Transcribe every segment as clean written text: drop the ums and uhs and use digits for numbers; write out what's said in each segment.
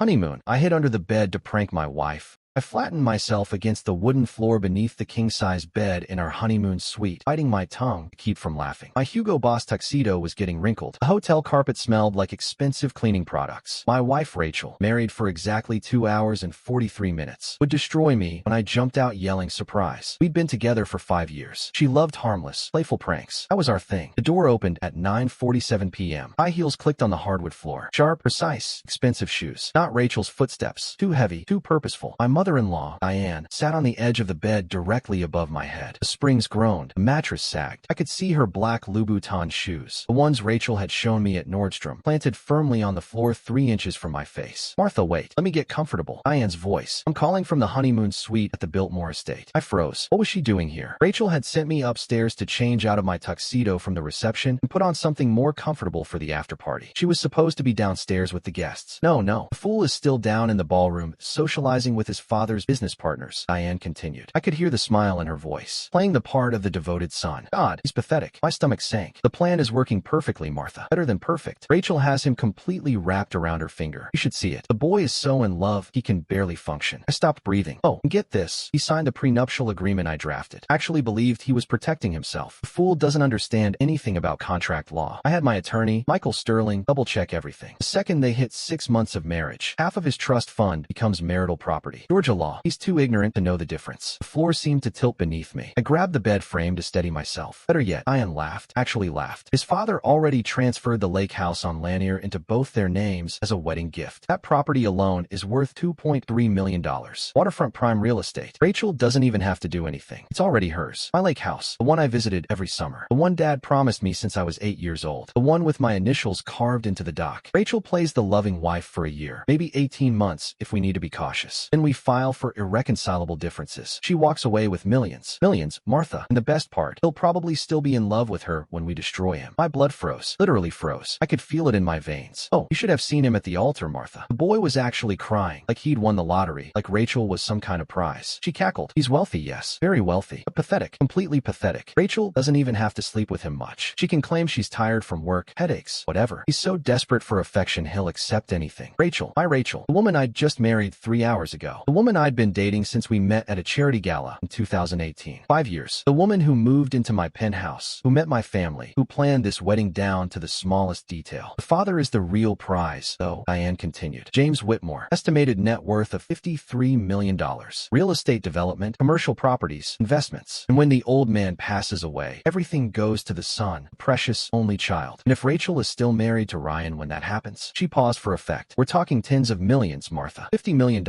Honeymoon. I hid under the bed to prank my wife. I flattened myself against the wooden floor beneath the king-size bed in our honeymoon suite, biting my tongue to keep from laughing. My Hugo Boss tuxedo was getting wrinkled. The hotel carpet smelled like expensive cleaning products. My wife, Rachel, married for exactly 2 hours and 43 minutes, would destroy me when I jumped out yelling surprise. We'd been together for 5 years. She loved harmless, playful pranks. That was our thing. The door opened at 9:47 p.m. High heels clicked on the hardwood floor. Sharp, precise, expensive shoes. Not Rachel's footsteps. Too heavy, too purposeful. My mother-in-law, Diane, sat on the edge of the bed directly above my head. The springs groaned. The mattress sagged. I could see her black Louboutin shoes, the ones Rachel had shown me at Nordstrom, planted firmly on the floor 3 inches from my face. Martha, wait. Let me get comfortable. Diane's voice. I'm calling from the honeymoon suite at the Biltmore estate. I froze. What was she doing here? Rachel had sent me upstairs to change out of my tuxedo from the reception and put on something more comfortable for the after party. She was supposed to be downstairs with the guests. No. The fool is still down in the ballroom, socializing with his father's business partners, Diane continued. I could hear the smile in her voice, playing the part of the devoted son. God, he's pathetic. My stomach sank. The plan is working perfectly, Martha. Better than perfect. Rachel has him completely wrapped around her finger. You should see it. The boy is so in love, he can barely function. I stopped breathing. Oh, and get this. He signed the prenuptial agreement I drafted. Actually believed he was protecting himself. The fool doesn't understand anything about contract law. I had my attorney, Michael Sterling, double-check everything. The second they hit 6 months of marriage, half of his trust fund becomes marital property. Georgia law. He's too ignorant to know the difference. The floor seemed to tilt beneath me. I grabbed the bed frame to steady myself. Better yet, Ian laughed. Actually laughed. His father already transferred the lake house on Lanier into both their names as a wedding gift. That property alone is worth $2.3 million. Waterfront prime real estate. Rachel doesn't even have to do anything. It's already hers. My lake house. The one I visited every summer. The one Dad promised me since I was 8 years old. The one with my initials carved into the dock. Rachel plays the loving wife for a year, maybe 18 months if we need to be cautious. Then we file for irreconcilable differences. She walks away with millions. Millions, Martha. And the best part, he'll probably still be in love with her when we destroy him. My blood froze. Literally froze. I could feel it in my veins. Oh, you should have seen him at the altar, Martha. The boy was actually crying, like he'd won the lottery, like Rachel was some kind of prize. She cackled. He's wealthy, yes. Very wealthy. But pathetic. Completely pathetic. Rachel doesn't even have to sleep with him much. She can claim she's tired from work, headaches, whatever. He's so desperate for affection he'll accept anything. Rachel. My Rachel. The woman I'd just married 3 hours ago. The woman I'd been dating since we met at a charity gala in 2018. 5 years. The woman who moved into my penthouse, who met my family, who planned this wedding down to the smallest detail. The father is the real prize, though, Diane continued. James Whitmore. Estimated net worth of $53 million. Real estate development, commercial properties, investments. And when the old man passes away, everything goes to the son, the precious only child. And if Rachel is still married to Ryan when that happens, she paused for effect. We're talking tens of millions, Martha. $50 million,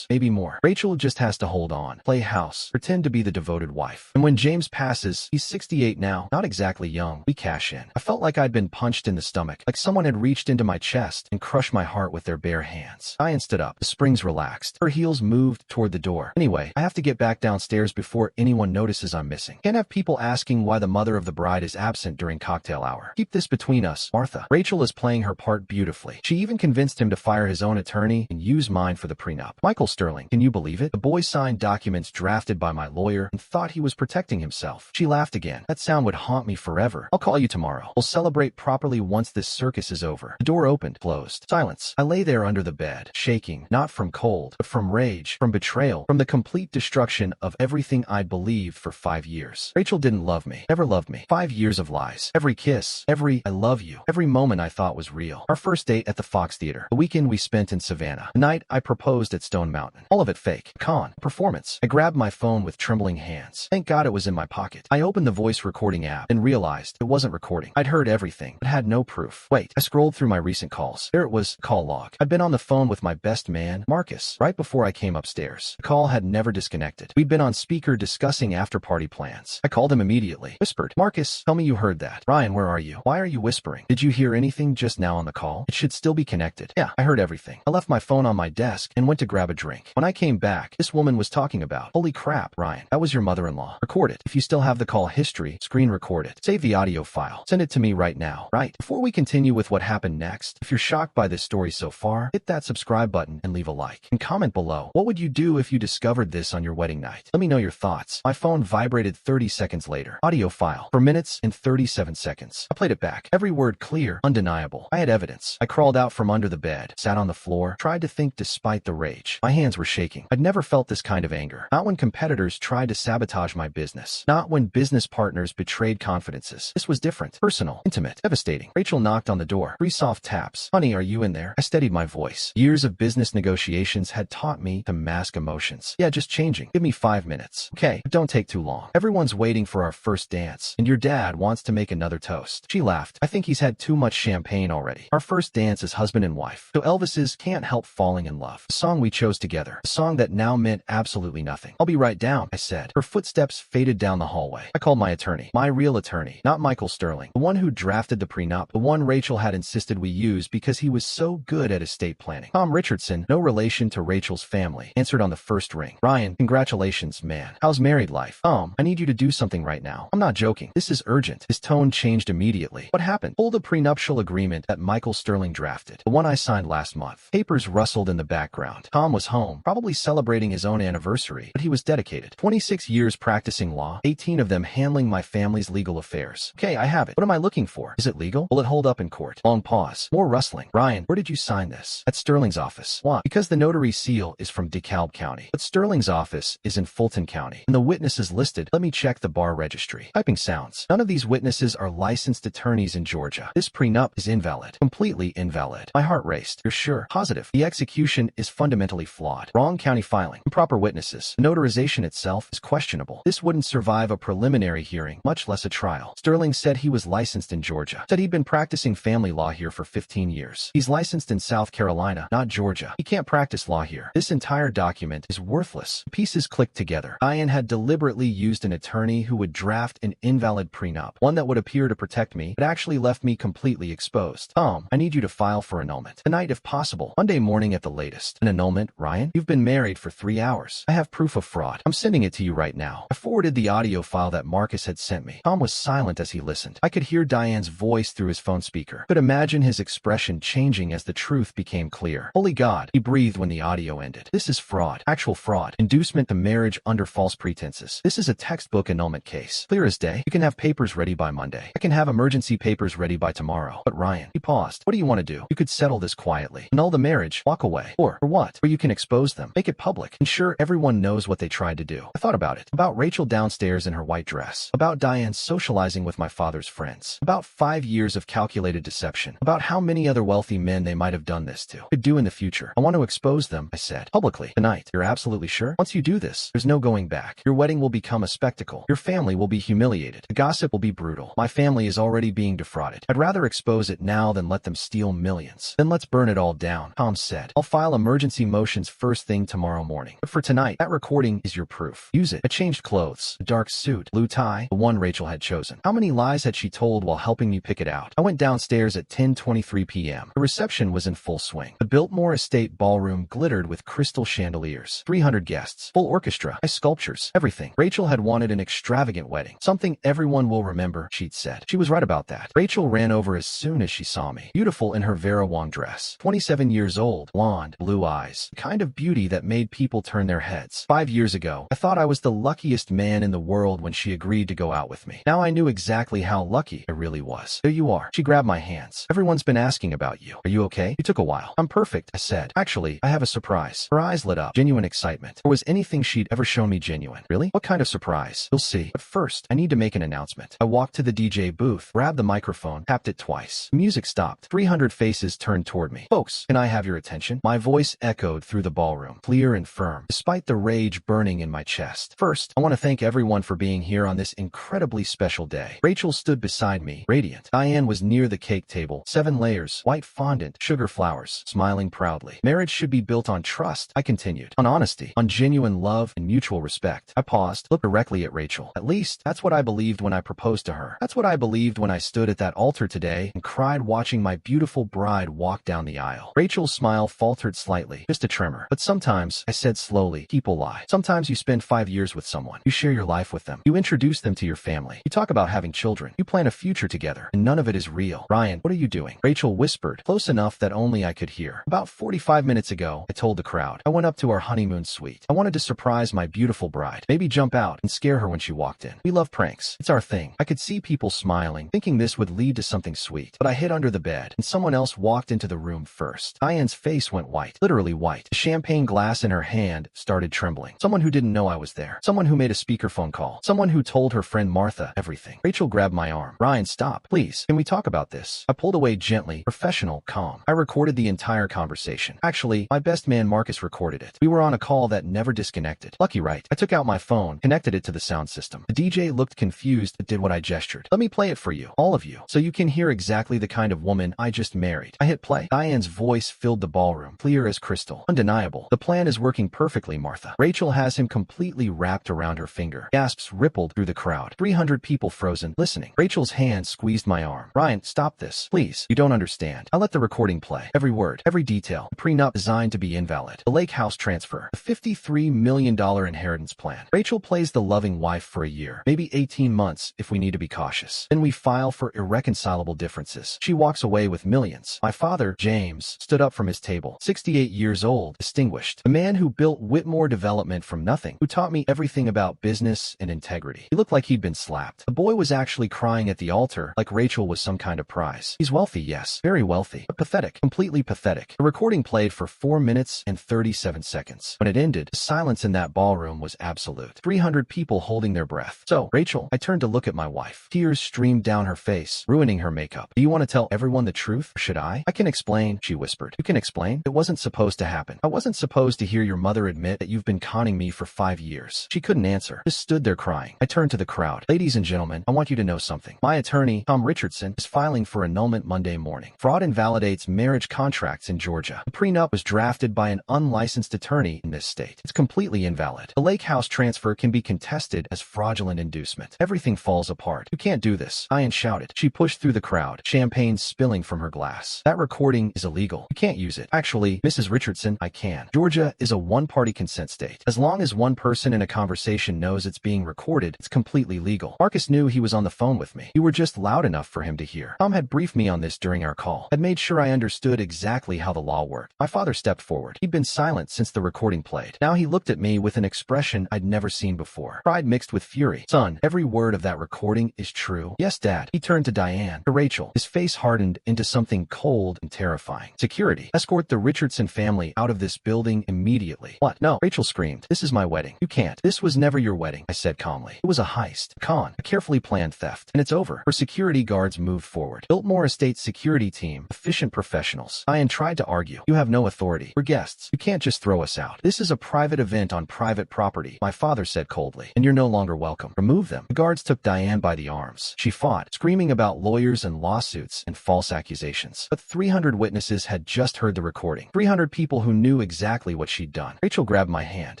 maybe more. Rachel just has to hold on, play house, pretend to be the devoted wife. And when James passes, he's 68 now, not exactly young, we cash in. I felt like I'd been punched in the stomach, like someone had reached into my chest and crushed my heart with their bare hands. Diane stood up. The springs relaxed. Her heels moved toward the door. Anyway, I have to get back downstairs before anyone notices I'm missing. Can't have people asking why the mother of the bride is absent during cocktail hour. Keep this between us, Martha. Rachel is playing her part beautifully. She even convinced him to fire his own attorney and use mine for the prenup. Michael Sterling, can you believe it? The boy signed documents drafted by my lawyer and thought he was protecting himself. She laughed again. That sound would haunt me forever. I'll call you tomorrow. We'll celebrate properly once this circus is over. The door opened, closed. Silence. I lay there under the bed, shaking, not from cold, but from rage, from betrayal, from the complete destruction of everything I'd believed for 5 years. Rachel didn't love me, never loved me. 5 years of lies. Every kiss, every I love you, every moment I thought was real. Our first date at the Fox Theater, the weekend we spent in Savannah, the night I proposed at Stone Mountain. All of it fake. Con. Performance. I grabbed my phone with trembling hands. Thank God it was in my pocket. I opened the voice recording app and realized it wasn't recording. I'd heard everything, but had no proof. Wait, I scrolled through my recent calls. There it was, call log. I'd been on the phone with my best man, Marcus, right before I came upstairs. The call had never disconnected. We'd been on speaker discussing after-party plans. I called him immediately. Whispered, Marcus, tell me you heard that. Ryan, where are you? Why are you whispering? Did you hear anything just now on the call? It should still be connected. Yeah, I heard everything. I left my phone on my desk and went to grab a drink. When When I came back, this woman was talking about, holy crap, Ryan, that was your mother-in-law. Record it. If you still have the call history, screen record it. Save the audio file. Send it to me right now. Right. Before we continue with what happened next, if you're shocked by this story so far, hit that subscribe button and leave a like. And comment below, what would you do if you discovered this on your wedding night? Let me know your thoughts. My phone vibrated 30 seconds later. Audio file. 4 minutes and 37 seconds. I played it back. Every word clear, undeniable. I had evidence. I crawled out from under the bed, sat on the floor, tried to think despite the rage. My hands were shaking. I'd never felt this kind of anger. Not when competitors tried to sabotage my business. Not when business partners betrayed confidences. This was different. Personal. Intimate. Devastating. Rachel knocked on the door. 3 soft taps. Honey, are you in there? I steadied my voice. Years of business negotiations had taught me to mask emotions. Yeah, just changing. Give me 5 minutes. Okay, but don't take too long. Everyone's waiting for our first dance, and your dad wants to make another toast. She laughed. I think he's had too much champagne already. Our first dance is husband and wife. So Elvis's Can't Help Falling in Love. The song we chose together. A song that now meant absolutely nothing. I'll be right down, I said. Her footsteps faded down the hallway. I called my attorney. My real attorney. Not Michael Sterling. The one who drafted the prenup. The one Rachel had insisted we use because he was so good at estate planning. Tom Richardson, no relation to Rachel's family, answered on the first ring. Ryan, congratulations, man. How's married life? I need you to do something right now. I'm not joking. This is urgent. His tone changed immediately. What happened? Pull the prenuptial agreement that Michael Sterling drafted. The one I signed last month. Papers rustled in the background. Tom was home, probably celebrating his own anniversary, but he was dedicated. 26 years practicing law, 18 of them handling my family's legal affairs. Okay, I have it. What am I looking for? Is it legal? Will it hold up in court? Long pause. More rustling. Ryan, where did you sign this? At Sterling's office. Why? Because the notary seal is from DeKalb County, but Sterling's office is in Fulton County. And the witnesses listed, let me check the bar registry. Typing sounds. None of these witnesses are licensed attorneys in Georgia. This prenup is invalid. Completely invalid. My heart raced. You're sure? Positive. The execution is fundamentally flawed. Wrong county filing. Improper witnesses. The notarization itself is questionable. This wouldn't survive a preliminary hearing, much less a trial. Sterling said he was licensed in Georgia. Said he'd been practicing family law here for 15 years. He's licensed in South Carolina, not Georgia. He can't practice law here. This entire document is worthless. The pieces clicked together. Diane had deliberately used an attorney who would draft an invalid prenup, one that would appear to protect me, but actually left me completely exposed. Tom, I need you to file for annulment. Tonight, if possible. Monday morning at the latest. An annulment, Ryan? You've been married for 3 hours. I have proof of fraud. I'm sending it to you right now. I forwarded the audio file that Marcus had sent me. Tom was silent as he listened. I could hear Diane's voice through his phone speaker. Could imagine his expression changing as the truth became clear. Holy God, he breathed when the audio ended. This is fraud. Actual fraud. Inducement to marriage under false pretenses. This is a textbook annulment case. Clear as day. You can have papers ready by Monday. I can have emergency papers ready by tomorrow. But Ryan, he paused. What do you want to do? You could settle this quietly. Annul the marriage. Walk away. Or what? Or you can expose them. Make it public. Ensure everyone knows what they tried to do. I thought about it. About Rachel downstairs in her white dress. About Diane socializing with my father's friends. About 5 years of calculated deception. About how many other wealthy men they might have done this to. Could do in the future. I want to expose them, I said. Publicly. Tonight. You're absolutely sure? Once you do this, there's no going back. Your wedding will become a spectacle. Your family will be humiliated. The gossip will be brutal. My family is already being defrauded. I'd rather expose it now than let them steal millions. Then let's burn it all down, Tom said. I'll file emergency motions first thing tomorrow morning. But for tonight, that recording is your proof. Use it. I changed clothes. A dark suit, blue tie, the one Rachel had chosen. How many lies had she told while helping me pick it out? I went downstairs at 10:23 p.m. The reception was in full swing. The Biltmore Estate ballroom glittered with crystal chandeliers. 300 guests. Full orchestra. High sculptures. Everything. Rachel had wanted an extravagant wedding. Something everyone will remember, she'd said. She was right about that. Rachel ran over as soon as she saw me. Beautiful in her Vera Wang dress. 27 years old. Blonde. Blue eyes. The kind of beauty that made people turn their heads. 5 years ago, I thought I was the luckiest man in the world when she agreed to go out with me. Now I knew exactly how lucky I really was. There you are. She grabbed my hands. Everyone's been asking about you. Are you okay? You took a while. I'm perfect, I said. Actually, I have a surprise. Her eyes lit up. Genuine excitement. Or was anything she'd ever shown me genuine? Really? What kind of surprise? You'll see. But first, I need to make an announcement. I walked to the DJ booth, grabbed the microphone, tapped it twice. The music stopped. 300 faces turned toward me. Folks, can I have your attention? My voice echoed through the ballroom, clear and firm, despite the rage burning in my chest. First, I want to thank everyone for being here on this incredibly special day. Rachel stood beside me, radiant. Diane was near the cake table, 7 layers, white fondant, sugar flowers, smiling proudly. Marriage should be built on trust, I continued, on honesty, on genuine love and mutual respect. I paused, looked directly at Rachel. At least, that's what I believed when I proposed to her. That's what I believed when I stood at that altar today and cried watching my beautiful bride walk down the aisle. Rachel's smile faltered slightly, just a tremor, but something Sometimes, I said slowly, people lie. Sometimes you spend 5 years with someone. You share your life with them. You introduce them to your family. You talk about having children. You plan a future together. And none of it is real. Ryan, what are you doing? Rachel whispered, close enough that only I could hear. About 45 minutes ago, I told the crowd. I went up to our honeymoon suite. I wanted to surprise my beautiful bride. Maybe jump out and scare her when she walked in. We love pranks. It's our thing. I could see people smiling, thinking this would lead to something sweet. But I hid under the bed, and someone else walked into the room first. Diane's face went white. Literally white. The champagne glass in her hand started trembling. Someone who didn't know I was there. Someone who made a speakerphone call. Someone who told her friend Martha everything. Rachel grabbed my arm. Ryan, stop. Please. Can we talk about this? I pulled away gently, professional, calm. I recorded the entire conversation. Actually, my best man Marcus recorded it. We were on a call that never disconnected. Lucky, right? I took out my phone, connected it to the sound system. The DJ looked confused but did what I gestured. Let me play it for you, all of you, so you can hear exactly the kind of woman I just married. I hit play. Diane's voice filled the ballroom, clear as crystal. Undeniable. The plan is working perfectly, Martha. Rachel has him completely wrapped around her finger. Gasps rippled through the crowd. 300 people frozen, listening. Rachel's hand squeezed my arm. Ryan, stop this. Please. You don't understand. I let the recording play. Every word, every detail. The prenup designed to be invalid. The lake house transfer. The $53 million inheritance plan. Rachel plays the loving wife for a year, maybe 18 months if we need to be cautious. Then we file for irreconcilable differences. She walks away with millions. My father, James, stood up from his table. 68 years old, distinguished. The man who built Whitmore Development from nothing, who taught me everything about business and integrity. He looked like he'd been slapped. The boy was actually crying at the altar, like Rachel was some kind of prize. He's wealthy, yes, very wealthy, but pathetic, completely pathetic. The recording played for 4 minutes and 37 seconds. When it ended, the silence in that ballroom was absolute. 300 people holding their breath. So, Rachel, I turned to look at my wife. Tears streamed down her face, ruining her makeup. Do you want to tell everyone the truth, or should I? I can explain, she whispered. You can explain? It wasn't supposed to happen. I wasn't supposed to hear your mother admit that you've been conning me for 5 years. She couldn't answer, just stood there crying. I turned to the crowd. Ladies and gentlemen, I want you to know something. My attorney, Tom Richardson, is filing for annulment Monday morning. Fraud invalidates marriage contracts in Georgia. The prenup was drafted by an unlicensed attorney in this state. It's completely invalid. The lake house transfer can be contested as fraudulent inducement. Everything falls apart. You can't do this. Diane shouted. She pushed through the crowd, champagne spilling from her glass. That recording is illegal. You can't use it. Actually, Mrs. Richardson, I can. Georgia is a one-party consent state. As long as one person in a conversation knows it's being recorded, it's completely legal. Marcus knew he was on the phone with me. You were just loud enough for him to hear. Tom had briefed me on this during our call. Had made sure I understood exactly how the law worked. My father stepped forward. He'd been silent since the recording played. Now he looked at me with an expression I'd never seen before. Pride mixed with fury. Son, every word of that recording is true. Yes, Dad. He turned to Diane, to Rachel. His face hardened into something cold and terrifying. Security. Escort the Richardson family out of this building immediately. What? No. Rachel screamed. This is my wedding. You can't. This was never your wedding, I said calmly. It was a heist, a con, a carefully planned theft. And it's over. Her security guards moved forward. Biltmore Estate's security team, efficient professionals. Diane tried to argue. You have no authority. We're guests. You can't just throw us out. This is a private event on private property, my father said coldly. And you're no longer welcome. Remove them. The guards took Diane by the arms. She fought, screaming about lawyers and lawsuits and false accusations. But 300 witnesses had just heard the recording. 300 people who knew exactly what she'd done. Rachel grabbed my hand.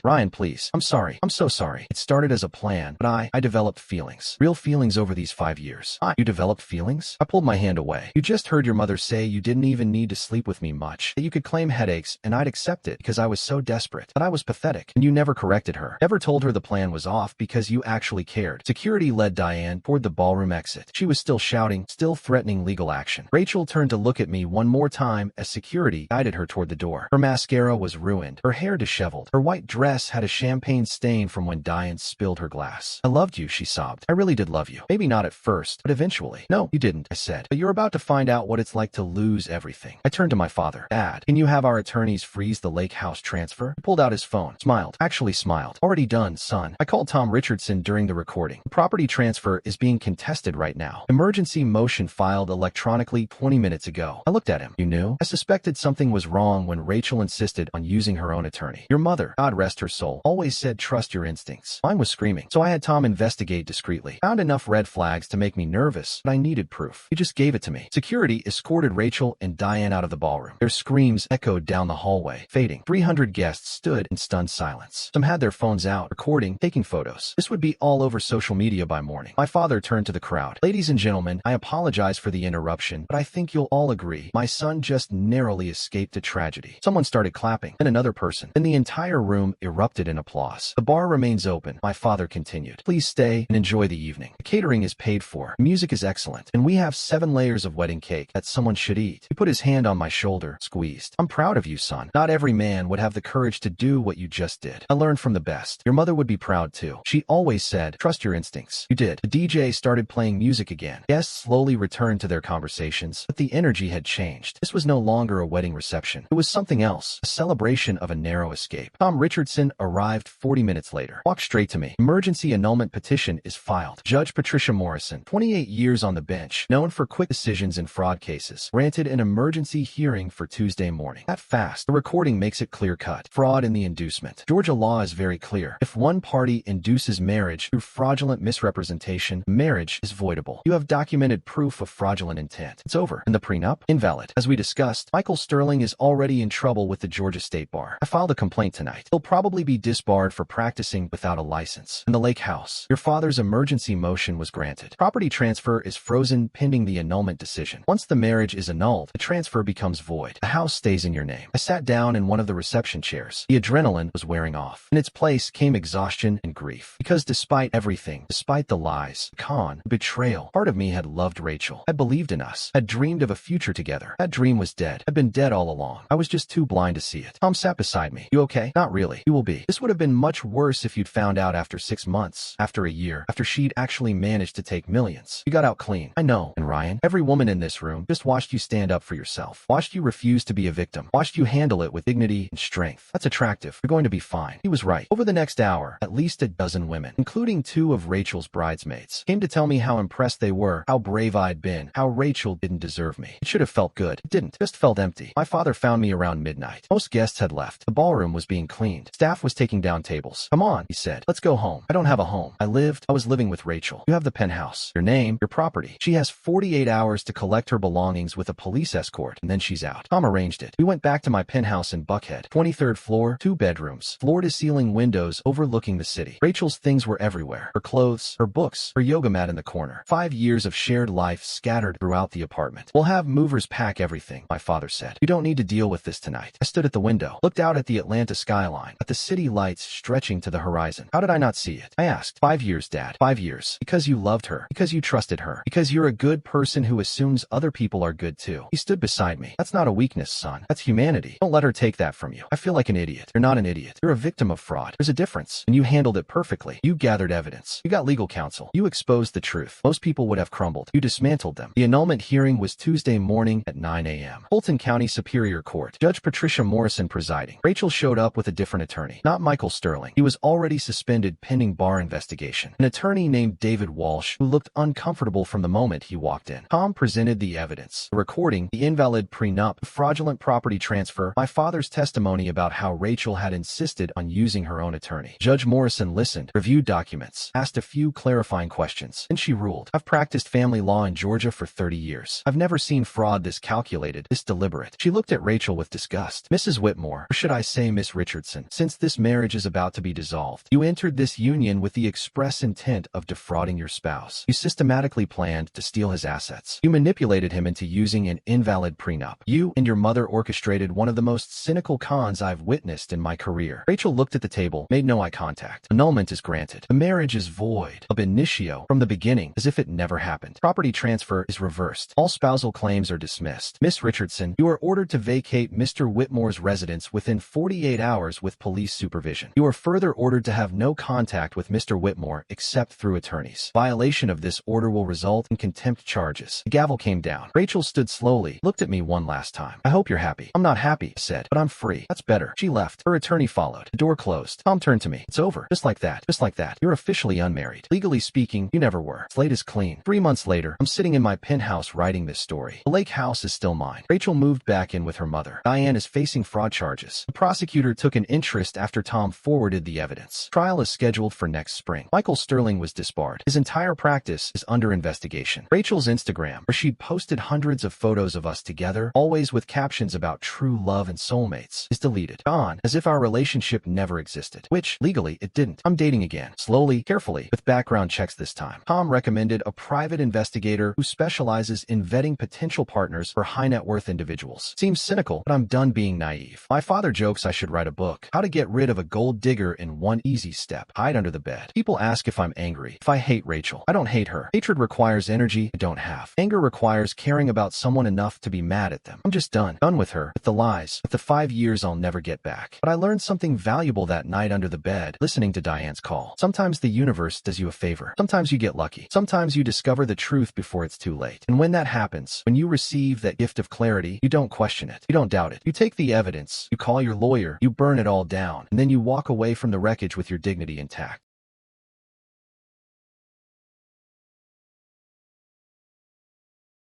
Ryan, please. I'm sorry. I'm so sorry. It started as a plan, but I developed feelings. Real feelings over these 5 years. You developed feelings? I pulled my hand away. You just heard your mother say you didn't even need to sleep with me much, that you could claim headaches and I'd accept it because I was so desperate, that I was pathetic, and you never corrected her. Never told her the plan was off because you actually cared. Security led Diane toward the ballroom exit. She was still shouting, still threatening legal action. Rachel turned to look at me one more time as security guided her toward the door. Her mascara was ruined, her hair disheveled. Her white dress had a champagne stain from when Diane spilled her glass. I loved you, she sobbed. I really did love you. Maybe not at first, but eventually. No, you didn't, I said. But you're about to find out what it's like to lose everything. I turned to my father. Dad, can you have our attorneys freeze the lake house transfer? He pulled out his phone, smiled. Actually smiled. Already done, son. I called Tom Richardson during the recording. The property transfer is being contested right now. Emergency motion filed electronically 20 minutes ago. I looked at him. You knew? I suspected something was wrong when Rachel insisted on using her own attorney. Your mother, God rest her soul, always said trust your instincts. Mine was screaming, so I had Tom investigate discreetly. Found enough red flags to make me nervous, but I needed proof. He just gave it to me. Security escorted Rachel and Diane out of the ballroom. Their screams echoed down the hallway, fading. 300 guests stood in stunned silence. Some had their phones out, recording, taking photos. This would be all over social media by morning. My father turned to the crowd. Ladies and gentlemen, I apologize for the interruption, but I think you'll all agree my son just narrowly escaped a tragedy. Someone started clapping. then another person. Then the entire room erupted in applause. The bar remains open, my father continued. Please stay and enjoy the evening. The catering is paid for. The music is excellent. And we have 7 layers of wedding cake that someone should eat. He put his hand on my shoulder, squeezed. I'm proud of you, son. Not every man would have the courage to do what you just did. I learned from the best. Your mother would be proud too. She always said, trust your instincts. You did. The DJ started playing music again. Guests slowly returned to their conversations, but the energy had changed. This was no longer a wedding reception. It was something else, a celebration of a narrow escape. Tom Richardson arrived 40 minutes later. Walked straight to me. Emergency annulment petition is filed. Judge Patricia Morrison, 28 years on the bench, known for quick decisions in fraud cases, granted an emergency hearing for Tuesday morning. That fast. The recording makes it clear-cut. Fraud in the inducement. Georgia law is very clear. If one party induces marriage through fraudulent misrepresentation, marriage is voidable. You have documented proof of fraudulent intent. It's over. And the prenup? Invalid. As we discussed, Michael Sterling is already in trouble with the Georgia State Bar. I filed a complaint tonight. He'll probably be disbarred for practicing without a license. In the Lake House, your father's emergency motion was granted. Property transfer is frozen pending the annulment decision. Once the marriage is annulled, the transfer becomes void. The house stays in your name. I sat down in one of the reception chairs. The adrenaline was wearing off. In its place came exhaustion and grief. Because despite everything, despite the lies, the con, the betrayal, part of me had loved Rachel. Had believed in us. Had dreamed of a future together. That dream was dead. Had been dead all along. I was just too blind to see it. Tom sat beside me. You okay? Not really. You will be. This would have been much worse if you'd found out after 6 months, after a year, after she'd actually managed to take millions. You got out clean. I know. And Ryan, every woman in this room just watched you stand up for yourself. Watched you refuse to be a victim. Watched you handle it with dignity and strength. That's attractive. You're going to be fine. He was right. Over the next hour, at least a dozen women, including 2 of Rachel's bridesmaids, came to tell me how impressed they were, how brave I'd been, how Rachel didn't deserve me. It should have felt good. It didn't. Just felt empty. My father found me around midnight. Most guests had left. The ballroom was being cleaned. Staff was taking down tables. Come on, he said. Let's go home. I don't have a home. I was living with Rachel. You have the penthouse, your name, your property. She has 48 hours to collect her belongings with a police escort, and then she's out. Tom arranged it. We went back to my penthouse in Buckhead. 23rd floor, 2 bedrooms, floor-to-ceiling windows overlooking the city. Rachel's things were everywhere. Her clothes, her books, her yoga mat in the corner. 5 years of shared life scattered throughout the apartment. We'll have movers pack everything, my father said. You don't need to deal with this tonight. I stood at the window, looked out at the Atlanta skyline, at the city lights stretching to the horizon. How did I not see it? I asked. 5 years, Dad. 5 years. Because you loved her. Because you trusted her. Because you're a good person who assumes other people are good too. He stood beside me. That's not a weakness, son. That's humanity. Don't let her take that from you. I feel like an idiot. You're not an idiot. You're a victim of fraud. There's a difference. And you handled it perfectly. You gathered evidence. You got legal counsel. You exposed the truth. Most people would have crumbled. You dismantled them. The annulment hearing was Tuesday morning at 9 a.m. Fulton County Superior Court. Judge Patricia Morrison presiding. Rachel showed up with a different attorney. Not Michael Sterling. He was already suspended pending bar investigation. An attorney named David Walsh, who looked uncomfortable from the moment he walked in. Tom presented the evidence. The recording, the invalid prenup, the fraudulent property transfer, my father's testimony about how Rachel had insisted on using her own attorney. Judge Morrison listened, reviewed documents, asked a few clarifying questions, and she ruled. I've practiced family law in Georgia for 30 years. I've never seen fraud this calculated, this deliberate. She looked at Rachel with disgust. Mrs. Whitmore, or should I say Miss Richardson, since this marriage is about to be dissolved, you entered this union with the express intent of defrauding your spouse. You systematically planned to steal his assets. You manipulated him into using an invalid prenup. You and your mother orchestrated one of the most cynical cons I've witnessed in my career. Rachel looked at the table, made no eye contact. Annulment is granted. The marriage is void. Ab initio, from the beginning, as if it never happened. Property transfer is reversed. All spousal claims are dismissed. Miss Richardson, you are ordered to vacate Mr. Whitmore's residence within 48 hours with police supervision. You are further ordered to have no contact with Mr. Whitmore except through attorneys. Violation of this order will result in contempt charges. The gavel came down. Rachel stood slowly, looked at me one last time. I hope you're happy. I'm not happy, I said, but I'm free. That's better. She left. Her attorney followed. The door closed. Tom turned to me. It's over. Just like that. Just like that. You're officially unmarried. Legally speaking, you never were. Slate is clean. 3 months later, I'm sitting in my penthouse writing this story. The lake house is still mine. Rachel moved back in with her mother. Diane is facing fraud charges. The prosecutor took an interest after Tom forwarded the evidence. Trial is scheduled for next spring. Michael Sterling was disbarred. His entire practice is under investigation. Rachel's Instagram, where she'd posted hundreds of photos of us together, always with captions about true love and soulmates, is deleted. Gone, as if our relationship never existed. Which, legally, it didn't. I'm dating again. Slowly, carefully, with background checks this time. Tom recommended a private investigator who specializes in vetting potential partners for high net worth individuals. Seems cynical, but I'm done being naive. My father jokes I should write a book. How to get rid of a gold digger in one easy step. Hide under the bed. People ask if I'm angry, if I hate Rachel. I don't hate her. Hatred requires energy I don't have. Anger requires caring about someone enough to be mad at them. I'm just done. Done with her, with the lies, with the 5 years I'll never get back. But I learned something valuable that night under the bed, listening to Diane's call. Sometimes the universe does you a favor. Sometimes you get lucky. Sometimes you discover the truth before it's too late. And when that happens, when you receive that gift of clarity, you don't question it. You don't doubt it. You take the evidence, you call your lawyer, you burn it all down, and then you walk away from the wreckage with your dignity intact.